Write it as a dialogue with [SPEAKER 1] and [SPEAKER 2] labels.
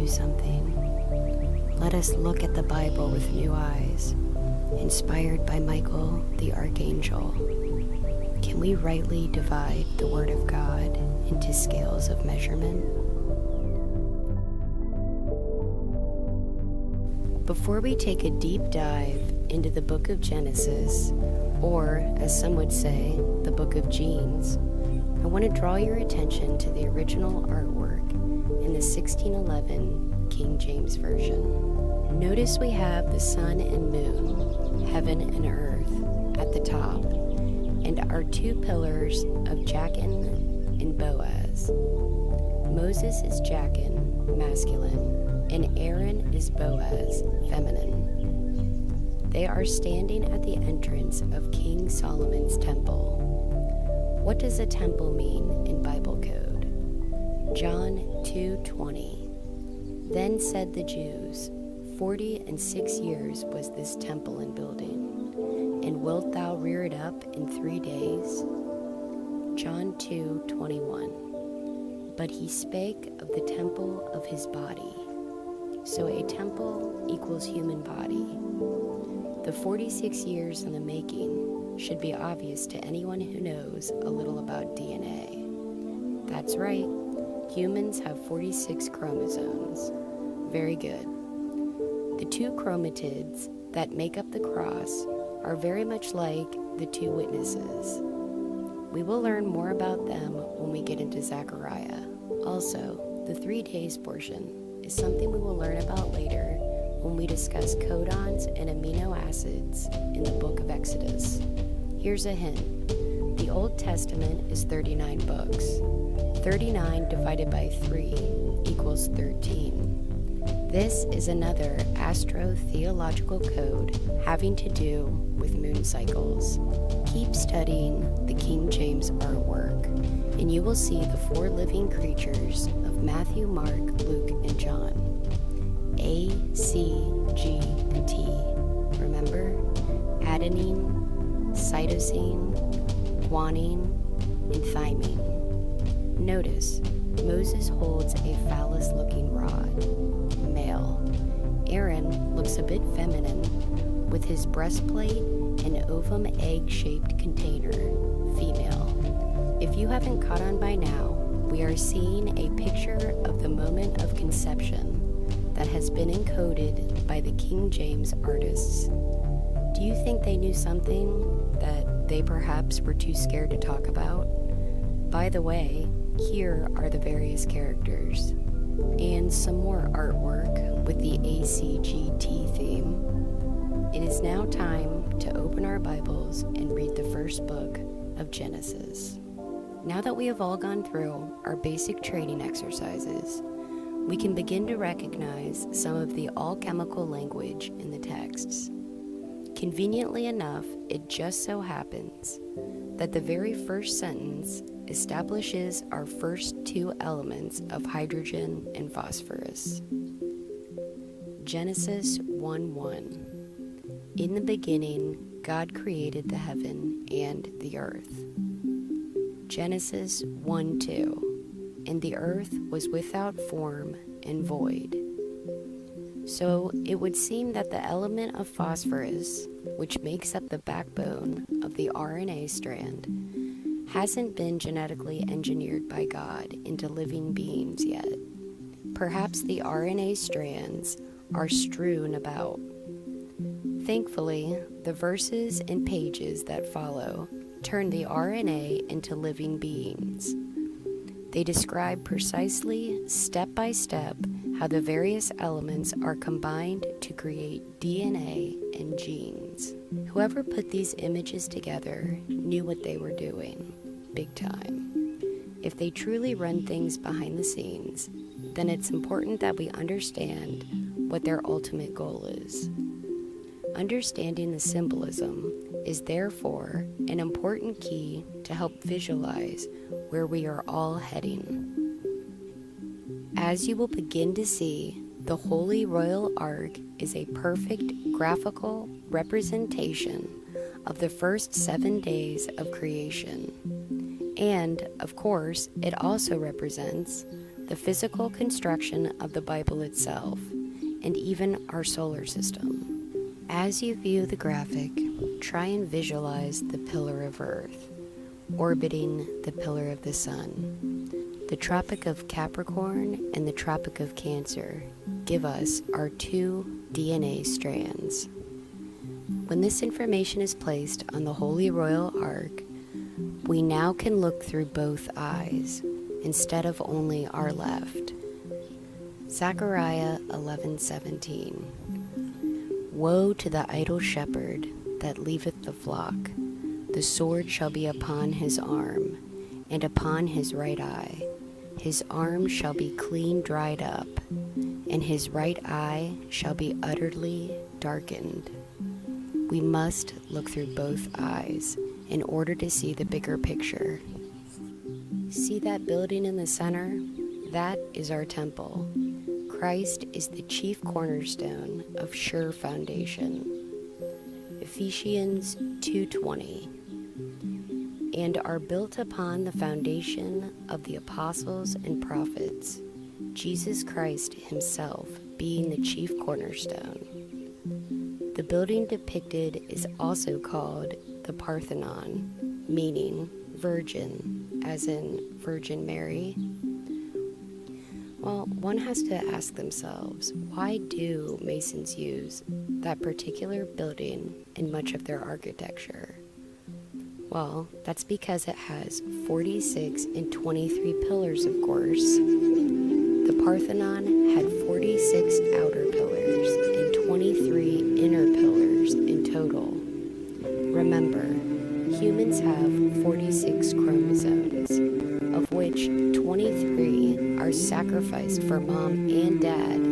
[SPEAKER 1] knew something? Let us look at the Bible with new eyes, inspired by Michael the Archangel. Can we rightly divide the Word of God into scales of measurement? Before we take a deep dive into the book of Genesis, or as some would say, the book of genes, I want to draw your attention to the original artwork in the 1611 King James Version. Notice we have the sun and moon, heaven and earth, at the top, and our two pillars of Jachin and Boaz. Moses is Jachin, masculine, and Aaron is Boaz, feminine. They are standing at the entrance of King Solomon's temple. What does a temple mean in Bible code? John 2:20. Then said the Jews, 46 years was this temple in building, and wilt thou rear it up in 3 days? John 2:21. But he spake of the temple of his body. So a temple equals human body. The 46 years in the making should be obvious to anyone who knows a little about DNA. That's right, humans have 46 chromosomes. Very good. The two chromatids that make up the cross are very much like the two witnesses. We will learn more about them when we get into Zechariah. Also, the 3 days portion is something we will learn about later when we discuss codons and amino acids in the book of Exodus. Here's a hint. The Old Testament is 39 books. 39 divided by 3 equals 13. This is another astro-theological code having to do with moon cycles. Keep studying the King James artwork, and you will see the 4 living creatures of Matthew, Mark, Luke, and John. A, C, G, and T. Remember? Adenine, cytosine, guanine, and thymine. Notice, Moses holds a phallus-looking rod, male. Aaron looks a bit feminine with his breastplate and ovum egg-shaped container, female. If you haven't caught on by now, we are seeing a picture of the moment of conception that has been encoded by the King James artists. Do you think they knew something that they perhaps were too scared to talk about? By the way, here are the various characters, and some more artwork with the ACGT theme. It is now time to open our Bibles and read the first book of Genesis. Now that we have all gone through our basic training exercises, we can begin to recognize some of the all-chemical language in the texts. Conveniently enough, it just so happens that the very first sentence establishes our first 2 elements of hydrogen and phosphorus. Genesis 1:1. In the beginning, God created the heaven and the earth. Genesis 1:2. And the earth was without form and void. So it would seem that the element of phosphorus, which makes up the backbone of the RNA strand, hasn't been genetically engineered by God into living beings yet. Perhaps the RNA strands are strewn about. Thankfully, the verses and pages that follow turn the RNA into living beings. They describe precisely, step by step, how the various elements are combined to create DNA and genes. Whoever put these images together knew what they were doing, big time. If they truly run things behind the scenes, then it's important that we understand what their ultimate goal is. Understanding the symbolism is therefore an important key to help visualize where we are all heading. As you will begin to see, the Holy Royal Ark is a perfect graphical representation of the first 7 days of creation. And, of course, it also represents the physical construction of the Bible itself, and even our solar system. As you view the graphic, try and visualize the pillar of Earth, orbiting the pillar of the Sun. The Tropic of Capricorn and the Tropic of Cancer give us our two DNA strands. When this information is placed on the Holy Royal Ark, we now can look through both eyes, instead of only our left. Zechariah 11:17. Woe to the idle shepherd that leaveth the flock. The sword shall be upon his arm, and upon his right eye. His arm shall be clean dried up, and his right eye shall be utterly darkened. We must look through both eyes in order to see the bigger picture. See that building in the center? That is our temple. Christ is the chief cornerstone of sure foundation. Ephesians 2:20. And are built upon the foundation of the apostles and prophets, Jesus Christ himself being the chief cornerstone. The building depicted is also called the Parthenon, meaning virgin, as in Virgin Mary. Well, one has to ask themselves, why do Masons use that particular building in much of their architecture? Well, that's because it has 46 and 23 pillars, of course. The Parthenon had 46 outer pillars and 23 inner pillars in total. Remember, humans have 46 chromosomes, of which 23 are sacrificed for mom and dad